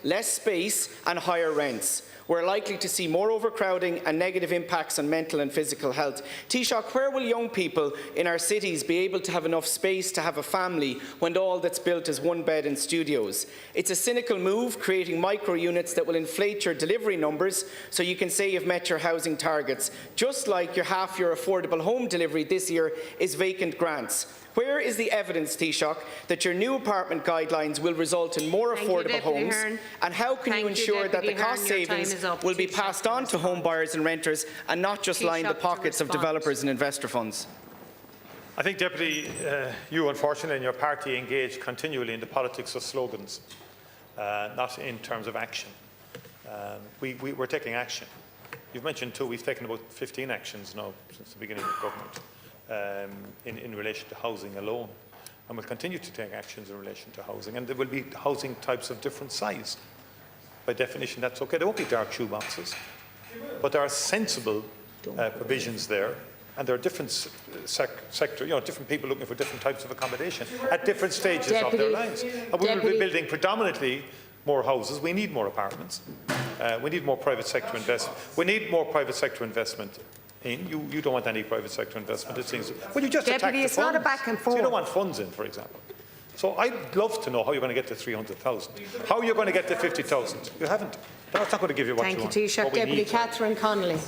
less space and higher rents. We're likely to see more overcrowding and negative impacts on mental and physical health. Taoiseach, where will young people in our cities be able to have enough space to have a family when all that's built is one bed and studios? It's a cynical move, creating micro units that will inflate your delivery numbers so you can say you've met your housing targets, just like half your affordable home delivery this year is vacant grants. Where is the evidence, Taoiseach, that your new apartment guidelines will result in more affordable homes? And how can you ensure that the cost savings will be passed on to home buyers and renters and not just line the pockets of developers and investor funds? I think, Deputy, you unfortunately and your party engage continually in the politics of slogans, not in terms of action. We're taking action. You've mentioned too, we've taken about 15 actions now since the beginning of government. In relation to housing alone, and we'll continue to take actions in relation to housing, and there will be housing types of different size. By definition, that's okay. There won't be dark shoeboxes, but there are sensible provisions there, and there are different sector, different people looking for different types of accommodation at different stages of their lives. And we will be building predominantly more houses. We need more apartments. We need more private sector investment. We need more private sector investment. You don't want any private sector investment. It seems. Well, you just attack the funds. It's not a back and forth. So you don't want funds in, for example. So I'd love to know how you're going to get to 300,000. How you're going to get to 50,000. You haven't. That's not going to give you what you want. Thank you, Taoiseach. Deputy Catherine Connolly.